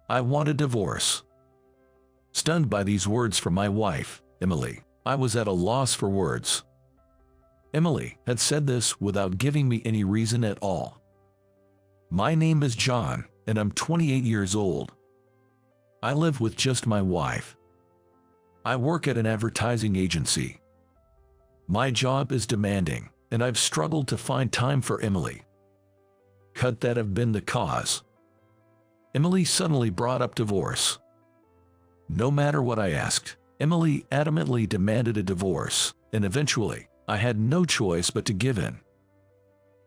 I want a divorce." Stunned by these words from my wife, Emily, I was at a loss for words. Emily had said this without giving me any reason at all. "My name is John, and I'm 28 years old. I live with just my wife. I work at an advertising agency. My job is demanding, and I've struggled to find time for Emily. Could that have been the cause?" Emily suddenly brought up divorce. No matter what I asked, Emily adamantly demanded a divorce, and eventually, I had no choice but to give in.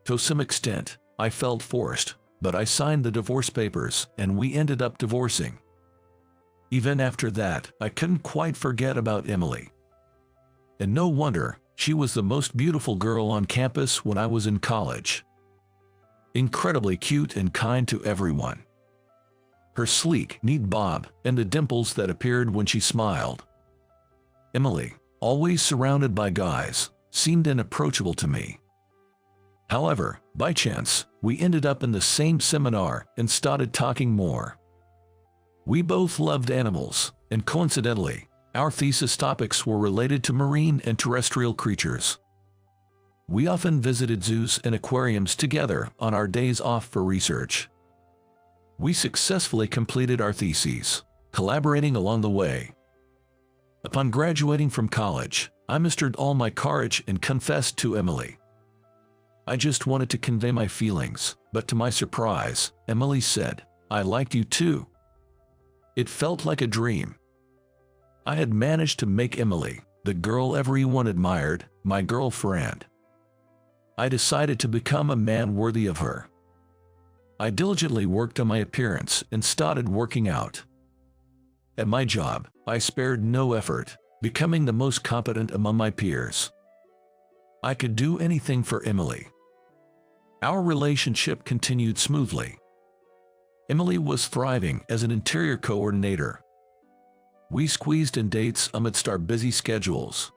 To some extent, I felt forced, but I signed the divorce papers and we ended up divorcing. Even after that, I couldn't quite forget about Emily. And no wonder, she was the most beautiful girl on campus when I was in college. Incredibly cute and kind to everyone. Her sleek, neat bob, and the dimples that appeared when she smiled. Emily, always surrounded by guys, seemed unapproachable to me. However, by chance, we ended up in the same seminar and started talking more. We both loved animals, and coincidentally, our thesis topics were related to marine and terrestrial creatures. We often visited zoos and aquariums together on our days off for research. We successfully completed our theses, collaborating along the way. Upon graduating from college, I mustered all my courage and confessed to Emily. I just wanted to convey my feelings, but to my surprise, Emily said, "I liked you too." It felt like a dream. I had managed to make Emily, the girl everyone admired, my girlfriend. I decided to become a man worthy of her. I diligently worked on my appearance and started working out. At my job, I spared no effort, becoming the most competent among my peers. I could do anything for Emily. Our relationship continued smoothly. Emily was thriving as an interior coordinator. We squeezed in dates amidst our busy schedules.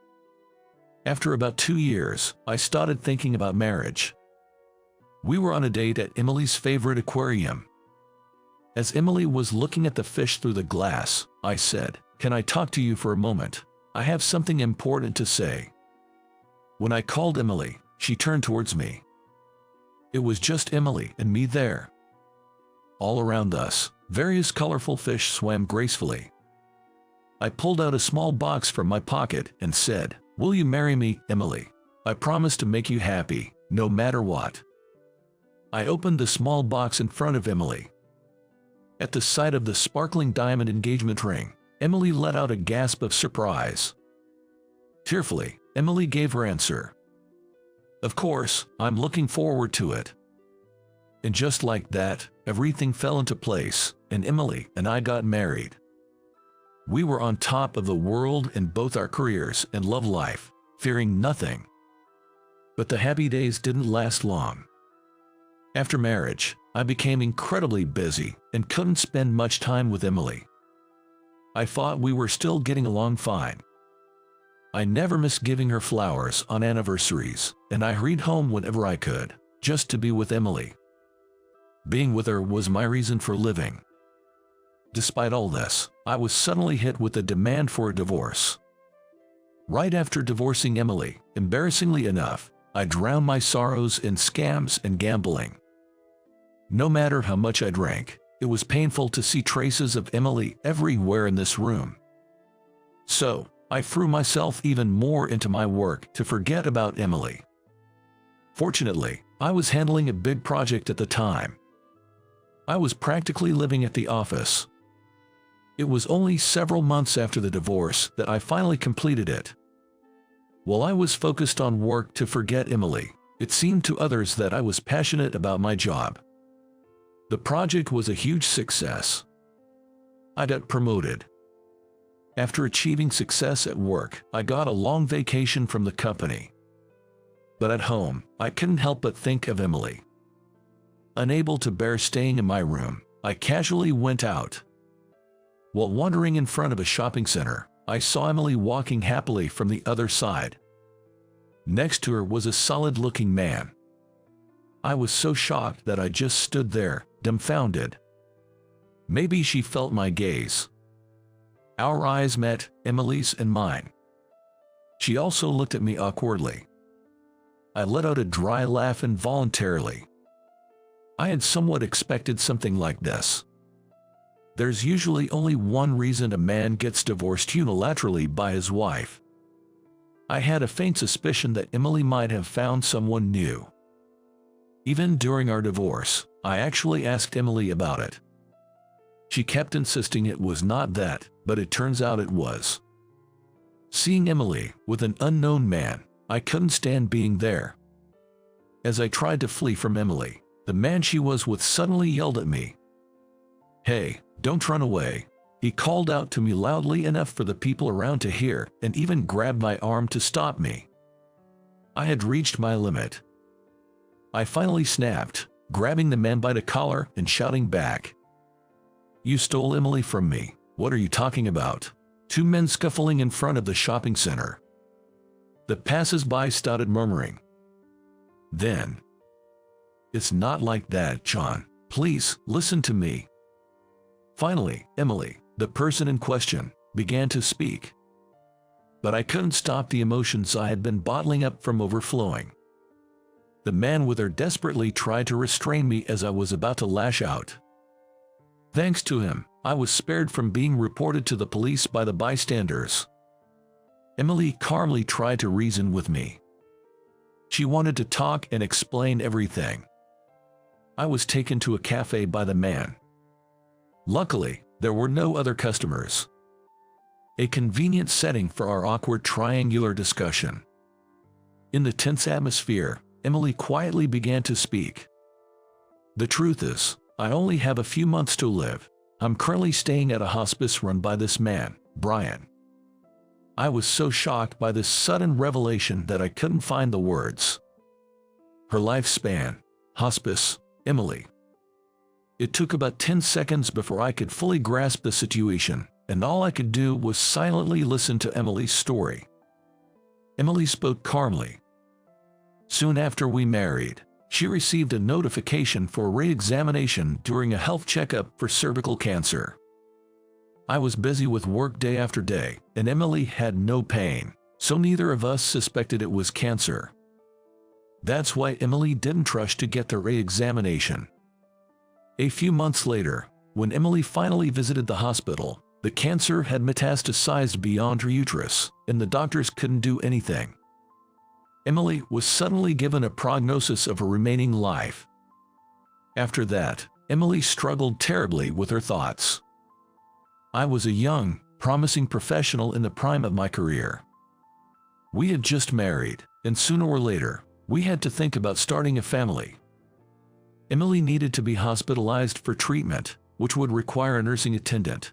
After about 2 years, I started thinking about marriage. We were on a date at Emily's favorite aquarium. As Emily was looking at the fish through the glass, I said, "Can I talk to you for a moment? I have something important to say." When I called Emily, she turned towards me. It was just Emily and me there. All around us, various colorful fish swam gracefully. I pulled out a small box from my pocket and said, "Will you marry me, Emily? I promise to make you happy, no matter what." I opened the small box in front of Emily. At the sight of the sparkling diamond engagement ring, Emily let out a gasp of surprise. Tearfully, Emily gave her answer. "Of course, I'm looking forward to it." And just like that, everything fell into place, and Emily and I got married. We were on top of the world in both our careers and love life, fearing nothing. But the happy days didn't last long. After marriage, I became incredibly busy and couldn't spend much time with Emily. I thought we were still getting along fine. I never missed giving her flowers on anniversaries, and I hurried home whenever I could, just to be with Emily. Being with her was my reason for living. Despite all this, I was suddenly hit with a demand for a divorce. Right after divorcing Emily, embarrassingly enough, I drowned my sorrows in scams and gambling. No matter how much I drank, it was painful to see traces of Emily everywhere in this room. So, I threw myself even more into my work to forget about Emily. Fortunately, I was handling a big project at the time. I was practically living at the office. It was only several months after the divorce that I finally completed it. While I was focused on work to forget Emily, it seemed to others that I was passionate about my job. The project was a huge success. I got promoted. After achieving success at work, I got a long vacation from the company. But at home, I couldn't help but think of Emily. Unable to bear staying in my room, I casually went out. While wandering in front of a shopping center, I saw Emily walking happily from the other side. Next to her was a solid-looking man. I was so shocked that I just stood there, dumbfounded. Maybe she felt my gaze. Our eyes met, Emily's and mine. She also looked at me awkwardly. I let out a dry laugh involuntarily. I had somewhat expected something like this. There's usually only one reason a man gets divorced unilaterally by his wife. I had a faint suspicion that Emily might have found someone new. Even during our divorce, I actually asked Emily about it. She kept insisting it was not that, but it turns out it was. Seeing Emily with an unknown man, I couldn't stand being there. As I tried to flee from Emily, the man she was with suddenly yelled at me. "Hey, don't run away," he called out to me loudly enough for the people around to hear, and even grabbed my arm to stop me. I had reached my limit. I finally snapped, grabbing the man by the collar and shouting back, "You stole Emily from me. What are you talking about?" Two men scuffling in front of the shopping center. The passers-by started murmuring. Then, "It's not like that, John. Please, listen to me." Finally, Emily, the person in question, began to speak. But I couldn't stop the emotions I had been bottling up from overflowing. The man with her desperately tried to restrain me as I was about to lash out. Thanks to him, I was spared from being reported to the police by the bystanders. Emily calmly tried to reason with me. She wanted to talk and explain everything. I was taken to a cafe by the man. Luckily, there were no other customers. A convenient setting for our awkward triangular discussion. In the tense atmosphere, Emily quietly began to speak. "The truth is, I only have a few months to live. I'm currently staying at a hospice run by this man, Brian." I was so shocked by this sudden revelation that I couldn't find the words. Her lifespan, hospice, Emily. It took about 10 seconds before I could fully grasp the situation, and all I could do was silently listen to Emily's story. Emily spoke calmly. Soon after we married, she received a notification for re-examination during a health checkup for cervical cancer. I was busy with work day after day, and Emily had no pain, so neither of us suspected it was cancer. That's why Emily didn't rush to get the re-examination. A few months later, when Emily finally visited the hospital, the cancer had metastasized beyond her uterus, and the doctors couldn't do anything. Emily was suddenly given a prognosis of her remaining life. After that, Emily struggled terribly with her thoughts. I was a young, promising professional in the prime of my career. We had just married, and sooner or later, we had to think about starting a family. Emily needed to be hospitalized for treatment, which would require a nursing attendant.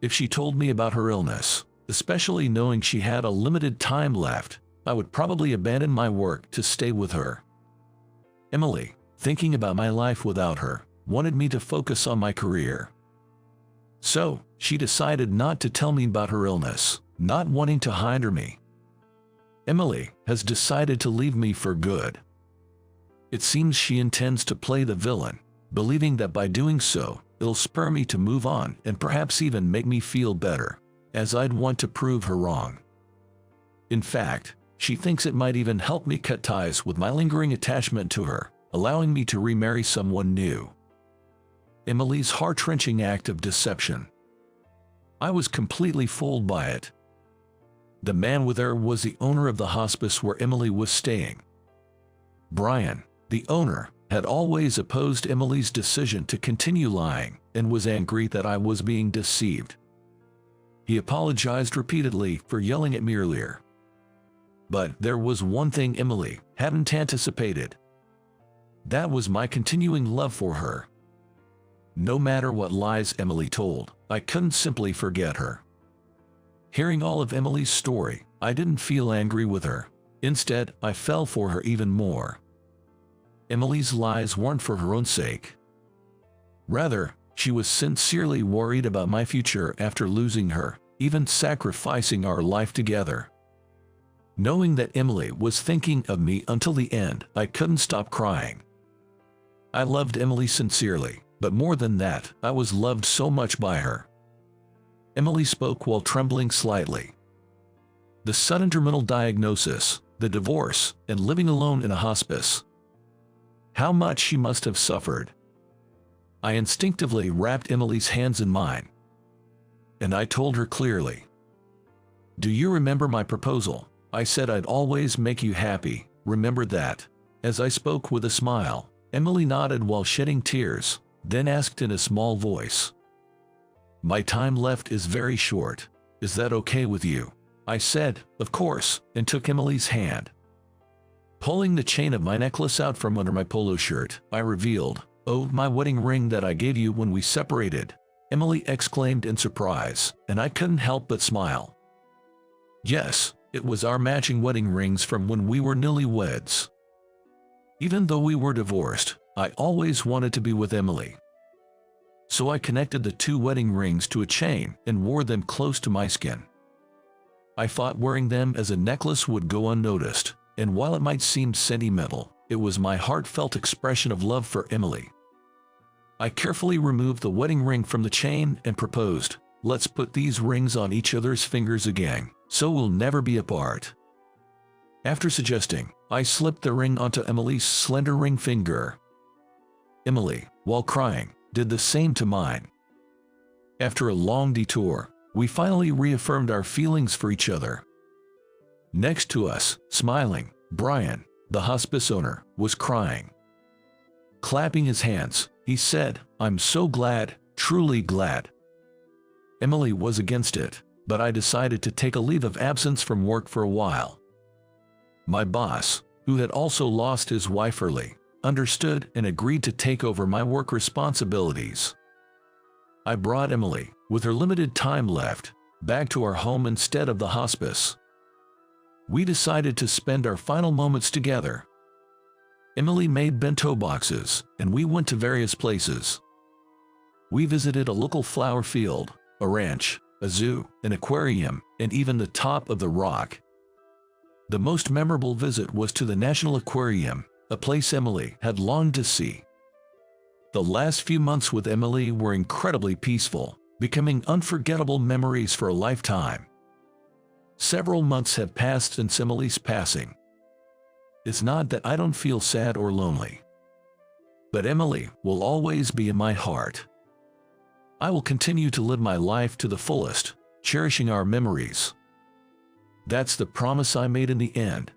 If she told me about her illness, especially knowing she had a limited time left, I would probably abandon my work to stay with her. Emily, thinking about my life without her, wanted me to focus on my career. So, she decided not to tell me about her illness, not wanting to hinder me. Emily has decided to leave me for good. It seems she intends to play the villain, believing that by doing so, it'll spur me to move on and perhaps even make me feel better, as I'd want to prove her wrong. In fact, she thinks it might even help me cut ties with my lingering attachment to her, allowing me to remarry someone new. Emily's heart-wrenching act of deception. I was completely fooled by it. The man with her was the owner of the hospice where Emily was staying. Brian, the owner, had always opposed Emily's decision to continue lying and was angry that I was being deceived. He apologized repeatedly for yelling at me earlier. But there was one thing Emily hadn't anticipated. That was my continuing love for her. No matter what lies Emily told, I couldn't simply forget her. Hearing all of Emily's story, I didn't feel angry with her. Instead, I fell for her even more. Emily's lies weren't for her own sake. Rather, she was sincerely worried about my future after losing her, even sacrificing our life together. Knowing that Emily was thinking of me until the end, I couldn't stop crying. I loved Emily sincerely, But more than that, I was loved so much by her. Emily spoke while trembling slightly. The sudden terminal diagnosis, the divorce, and living alone in a hospice. How much she must have suffered. I instinctively wrapped Emily's hands in mine. And I told her clearly. "Do you remember my proposal? I said I'd always make you happy, remember that?" As I spoke with a smile, Emily nodded while shedding tears, then asked in a small voice, "My time left is very short. Is that okay with you?" I said, "Of course," and took Emily's hand. Pulling the chain of my necklace out from under my polo shirt, I revealed, "Oh, my wedding ring that I gave you when we separated," Emily exclaimed in surprise, and I couldn't help but smile. Yes, it was our matching wedding rings from when we were newlyweds. Even though we were divorced, I always wanted to be with Emily. So I connected the two wedding rings to a chain and wore them close to my skin. I thought wearing them as a necklace would go unnoticed, and while it might seem sentimental, it was my heartfelt expression of love for Emily. I carefully removed the wedding ring from the chain and proposed, "Let's put these rings on each other's fingers again, so we'll never be apart." After suggesting, I slipped the ring onto Emily's slender ring finger. Emily, while crying, did the same to mine. After a long detour, we finally reaffirmed our feelings for each other. Next to us, smiling, Brian, the hospice owner, was crying. Clapping his hands, he said, "I'm so glad, truly glad." Emily was against it, but I decided to take a leave of absence from work for a while. My boss, who had also lost his wife early, understood and agreed to take over my work responsibilities. I brought Emily, with her limited time left, back to our home instead of the hospice. We decided to spend our final moments together. Emily made bento boxes, and we went to various places. We visited a local flower field, a ranch, a zoo, an aquarium, and even the top of the rock. The most memorable visit was to the National Aquarium, a place Emily had longed to see. The last few months with Emily were incredibly peaceful, becoming unforgettable memories for a lifetime. Several months have passed since Emily's passing. It's not that I don't feel sad or lonely. But Emily will always be in my heart. I will continue to live my life to the fullest, cherishing our memories. That's the promise I made in the end.